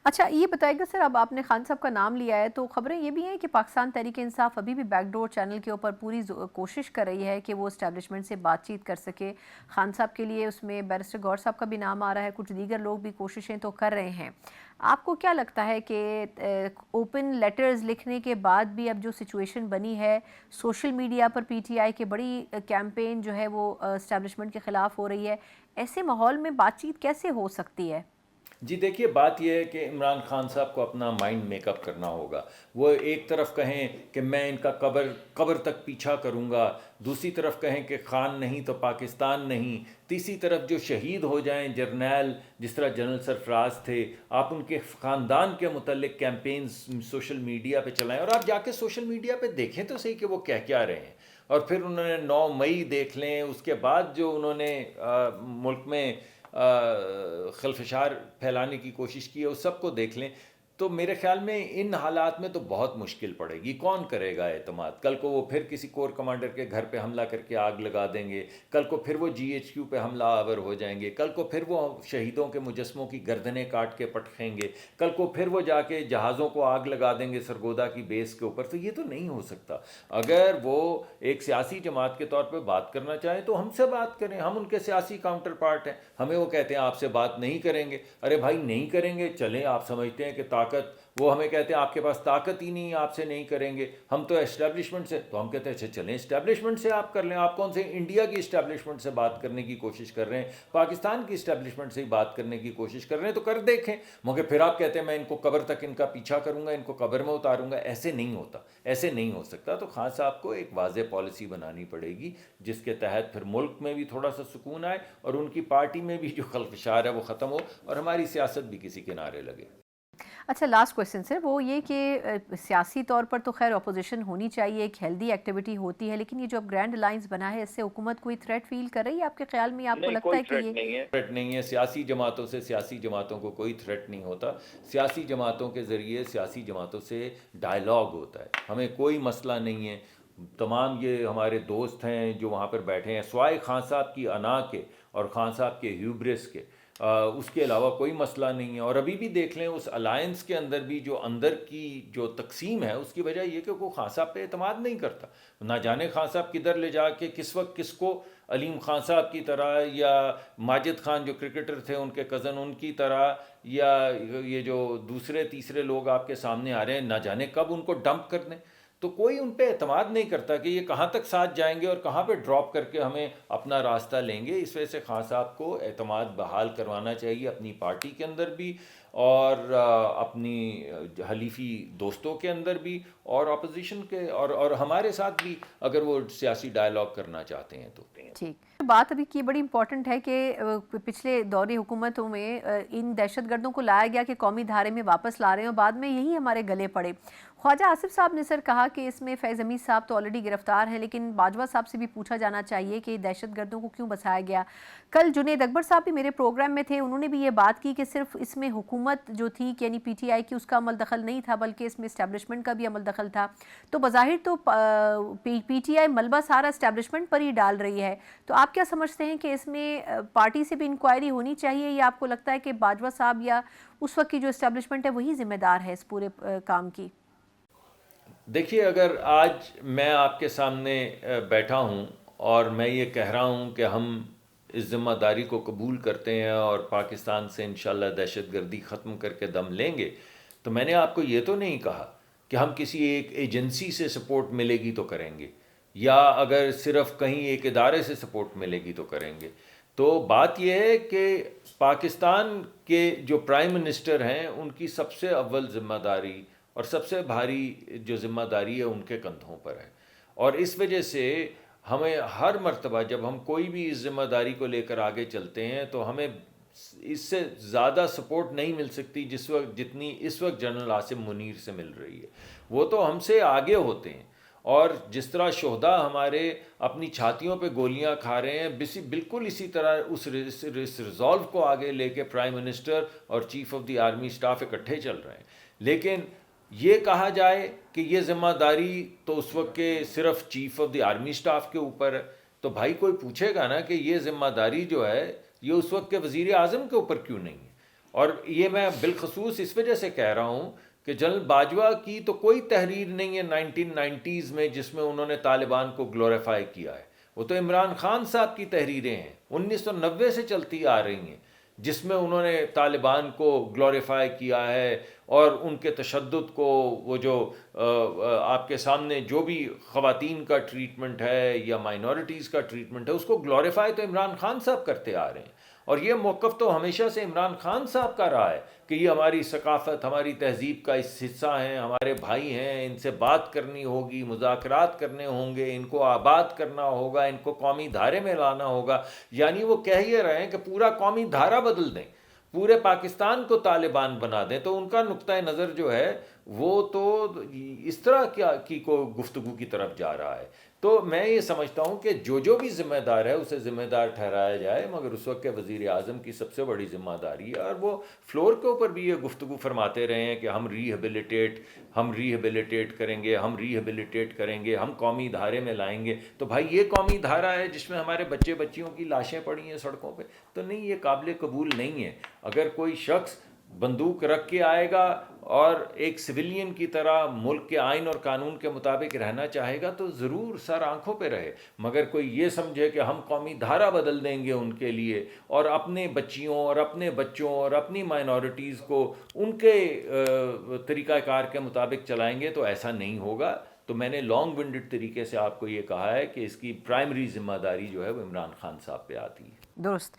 اچھا یہ بتائیے گا سر، اب آپ نے خان صاحب کا نام لیا ہے تو خبریں یہ بھی ہیں کہ پاکستان تحریک انصاف ابھی بھی بیک ڈور چینل کے اوپر پوری کوشش کر رہی ہے کہ وہ اسٹیبلشمنٹ سے بات چیت کر سکے. خان صاحب کے لیے اس میں بیرسٹر گور صاحب کا بھی نام آ رہا ہے، کچھ دیگر لوگ بھی کوششیں تو کر رہے ہیں. آپ کو کیا لگتا ہے کہ اوپن لیٹرز لکھنے کے بعد بھی اب جو سچویشن بنی ہے، social media per P T I کے بڑی کیمپین جو ہے وہ اسٹیبلشمنٹ کے خلاف ہو رہی ہے، ایسے ماحول میں بات چیت کیسے ہو سکتی ہے؟ جی دیکھیے، بات یہ ہے کہ عمران خان صاحب کو اپنا مائنڈ میک اپ کرنا ہوگا. وہ ایک طرف کہیں کہ میں ان کا قبر تک پیچھا کروں گا، دوسری طرف کہیں کہ خان نہیں تو پاکستان نہیں، تیسری طرف جو شہید ہو جائیں جرنیل جس طرح جنرل سرفراز تھے، آپ ان کے خاندان کے متعلق کیمپینز سوشل میڈیا پہ چلائیں. اور آپ جا کے سوشل میڈیا پہ دیکھیں تو صحیح کہ وہ کیا رہے ہیں. اور پھر انہوں نے 9 مئی دیکھ لیں، اس کے بعد جو انہوں نے ملک میں خلفشار پھیلانے کی کوشش کی ہے اس سب کو دیکھ لیں. تو میرے خیال میں ان حالات میں تو بہت مشکل پڑے گی. کون کرے گا اعتماد؟ کل کو وہ پھر کسی کور کمانڈر کے گھر پہ حملہ کر کے آگ لگا دیں گے، کل کو پھر وہ جی ایچ کیو پہ حملہ آور ہو جائیں گے، کل کو پھر وہ شہیدوں کے مجسموں کی گردنیں کاٹ کے پٹکیں گے، کل کو پھر وہ جا کے جہازوں کو آگ لگا دیں گے سرگودا کی بیس کے اوپر. تو یہ تو نہیں ہو سکتا. اگر وہ ایک سیاسی جماعت کے طور پہ بات کرنا چاہیں تو ہم سے بات کریں، ہم ان کے سیاسی کاؤنٹر پارٹ ہیں. ہمیں وہ کہتے ہیں آپ سے بات نہیں کریں گے. ارے بھائی نہیں کریں گے، چلیں. آپ سمجھتے ہیں کہ طاقت، وہ ہمیں کہتے ہیں آپ کے پاس طاقت ہی نہیں، آپ سے نہیں کریں گے، ہم تو اسٹیبلشمنٹ سے. تو ہم کہتے ہیں اچھا چلیں اسٹیبلشمنٹ سے آپ کر لیں. آپ کون سے انڈیا کی اسٹیبلشمنٹ سے بات کرنے کی کوشش کر رہے ہیں؟ پاکستان کی اسٹیبلشمنٹ سے ہی بات کرنے کی کوشش کر رہے ہیں تو کر دیکھیں. مگر پھر آپ کہتے ہیں میں ان کو قبر تک ان کا پیچھا کروں گا، ان کو قبر میں اتاروں گا. ایسے نہیں ہوتا، ایسے نہیں ہو سکتا. تو خان صاحب کو ایک واضح پالیسی بنانی پڑے گی جس کے تحت پھر ملک میں بھی تھوڑا سا سکون آئے اور ان کی پارٹی میں بھی جو خلفشار ہے وہ ختم ہو اور ہماری سیاست بھی کسی کنارے لگے. اچھا لاسٹ کویسچن سر، وہ یہ کہ سیاسی طور پر تو خیر اپوزیشن ہونی چاہیے، ایک ہیلدی ایکٹیویٹی ہوتی ہے، لیکن یہ جو اب گرینڈ الائنس بنا ہے اس سے حکومت کوئی تھریٹ فیل کر رہی ہے آپ کے خیال میں؟ آپ کو نہیں، لگتا کوئی ہے کہ تھریٹ یہ نہیں ہے. تھریٹ نہیں ہے سیاسی جماعتوں سے. سیاسی جماعتوں کو کوئی تھریٹ نہیں ہوتا. سیاسی جماعتوں کے ذریعے سیاسی جماعتوں سے ڈائلاگ ہوتا ہے. ہمیں کوئی مسئلہ نہیں ہے. تمام یہ ہمارے دوست ہیں جو وہاں پر بیٹھے ہیں، سوائے خان صاحب کی انا کے اور خان صاحب کے ہیوبرس کے، اس کے علاوہ کوئی مسئلہ نہیں ہے. اور ابھی بھی دیکھ لیں اس الائنس کے اندر بھی جو اندر کی جو تقسیم ہے اس کی وجہ یہ کہ وہ خان صاحب پہ اعتماد نہیں کرتا. نہ جانے خان صاحب کدھر لے جا کے کس وقت کس کو علیم خان صاحب کی طرح یا ماجد خان جو کرکٹر تھے ان کے کزن ان کی طرح، یا یہ جو دوسرے تیسرے لوگ آپ کے سامنے آ رہے ہیں، نہ جانے کب ان کو ڈمپ کر دیں. تو کوئی ان پہ اعتماد نہیں کرتا کہ یہ کہاں تک ساتھ جائیں گے اور کہاں پہ ڈراپ کر کے ہمیں اپنا راستہ لیں گے. اس وجہ سے خان صاحب کو اعتماد بحال کروانا چاہیے اپنی پارٹی کے اندر بھی اور اپنی حلیفی دوستوں کے اندر بھی اور اپوزیشن کے اور ہمارے ساتھ بھی اگر وہ سیاسی ڈائلاگ کرنا چاہتے ہیں تو. ٹھیک بات ابھی کی بڑی امپورٹنٹ ہے کہ پچھلے دوری حکومتوں میں ان دہشت گردوں کو لایا گیا کہ قومی دھارے میں واپس لا رہے ہیں اور بعد میں یہی ہمارے گلے پڑے. خواجہ آصف صاحب نے سر کہا کہ اس میں فیض حمید صاحب تو آلریڈی گرفتار ہیں، لیکن باجوہ صاحب سے بھی پوچھا جانا چاہیے کہ دہشت گردوں کو کیوں بسایا گیا. کل جنید اکبر صاحب بھی میرے پروگرام میں تھے، انہوں نے بھی یہ بات کی کہ صرف اس میں حکومت جو تھی یعنی پی ٹی آئی کی اس کا عمل دخل نہیں تھا بلکہ اس میں اسٹیبلشمنٹ کا بھی عمل دخل تھا. تو بظاہر تو پی ٹی آئی ملبہ سارا اسٹیبلشمنٹ پر ہی ڈال رہی ہے. تو آپ کیا سمجھتے ہیں کہ اس میں پارٹی سے بھی انکوائری ہونی چاہیے یا آپ کو لگتا ہے کہ باجوہ صاحب یا اس وقت کی جو اسٹیبلشمنٹ ہے وہی ذمہ دار ہے اس پورے کام کی؟ دیکھیے، اگر آج میں آپ کے سامنے بیٹھا ہوں اور میں یہ کہہ رہا ہوں کہ ہم اس ذمہ داری کو قبول کرتے ہیں اور پاکستان سے انشاءاللہ دہشت گردی ختم کر کے دم لیں گے، تو میں نے آپ کو یہ تو نہیں کہا کہ ہم کسی ایک ایجنسی سے سپورٹ ملے گی تو کریں گے، یا اگر صرف کہیں ایک ادارے سے سپورٹ ملے گی تو کریں گے. تو بات یہ ہے کہ پاکستان کے جو پرائم منسٹر ہیں ان کی سب سے اول ذمہ داری اور سب سے بھاری جو ذمہ داری ہے ان کے کندھوں پر ہے. اور اس وجہ سے ہمیں ہر مرتبہ جب ہم کوئی بھی اس ذمہ داری کو لے کر آگے چلتے ہیں تو ہمیں اس سے زیادہ سپورٹ نہیں مل سکتی جتنی اس وقت جنرل عاصم منیر سے مل رہی ہے. وہ تو ہم سے آگے ہوتے ہیں، اور جس طرح شہداء ہمارے اپنی چھاتیوں پہ گولیاں کھا رہے ہیں، بالکل اسی طرح اس ریزالو کو آگے لے کے پرائم منسٹر اور chief of the army staff اکٹھے چل رہے ہیں. لیکن یہ کہا جائے کہ یہ ذمہ داری تو اس وقت کے صرف chief of the army staff کے اوپر ہے، تو بھائی کوئی پوچھے گا نا کہ یہ ذمہ داری جو ہے یہ اس وقت کے وزیر اعظم کے اوپر کیوں نہیں ہے؟ اور یہ میں بالخصوص اس وجہ سے کہہ رہا ہوں کہ جنرل باجوہ کی تو کوئی تحریر نہیں ہے 1990s میں جس میں انہوں نے طالبان کو گلوریفائی کیا ہے. وہ تو عمران خان صاحب کی تحریریں ہیں 1990 سے چلتی آ رہی ہیں جس میں انہوں نے طالبان کو گلوریفائی کیا ہے اور ان کے تشدد کو، وہ جو آپ کے سامنے جو بھی خواتین کا ٹریٹمنٹ ہے یا مائنورٹیز کا ٹریٹمنٹ ہے، اس کو گلوریفائی تو عمران خان صاحب کرتے آ رہے ہیں. اور یہ موقف تو ہمیشہ سے عمران خان صاحب کا رہا ہے کہ یہ ہماری ثقافت، ہماری تہذیب کا اس حصہ ہیں، ہمارے بھائی ہیں، ان سے بات کرنی ہوگی، مذاکرات کرنے ہوں گے، ان کو آباد کرنا ہوگا، ان کو قومی دھارے میں لانا ہوگا. یعنی وہ کہہ یہ رہے ہیں کہ پورا قومی دھارا بدل دیں، پورے پاکستان کو طالبان بنا دیں. تو ان کا نقطۂ نظر جو ہے وہ تو اس طرح کی کو گفتگو کی طرف جا رہا ہے. تو میں یہ سمجھتا ہوں کہ جو بھی ذمہ دار ہے اسے ذمہ دار ٹھہرایا جائے، مگر اس وقت کے وزیر اعظم کی سب سے بڑی ذمہ داری ہے. اور وہ فلور کے اوپر بھی یہ گفتگو فرماتے رہے ہیں کہ ہم ریہیبلیٹیٹ کریں گے، ہم ریہیبلیٹیٹ کریں گے، ہم قومی دھارے میں لائیں گے. تو بھائی یہ قومی دھارا ہے جس میں ہمارے بچے بچیوں کی لاشیں پڑی ہیں سڑکوں پہ؟ تو نہیں، یہ قابل قبول نہیں ہے. اگر کوئی شخص بندوق رکھ کے آئے گا اور ایک سویلین کی طرح ملک کے آئین اور قانون کے مطابق رہنا چاہے گا تو ضرور سر آنکھوں پہ رہے. مگر کوئی یہ سمجھے کہ ہم قومی دھارا بدل دیں گے ان کے لیے اور اپنے بچیوں اور اپنے بچوں اور اپنی مائنورٹیز کو ان کے طریقہ کار کے مطابق چلائیں گے، تو ایسا نہیں ہوگا. تو میں نے لانگ ونڈڈ طریقے سے آپ کو یہ کہا ہے کہ اس کی پرائمری ذمہ داری جو ہے وہ عمران خان صاحب پہ آتی ہے. درست.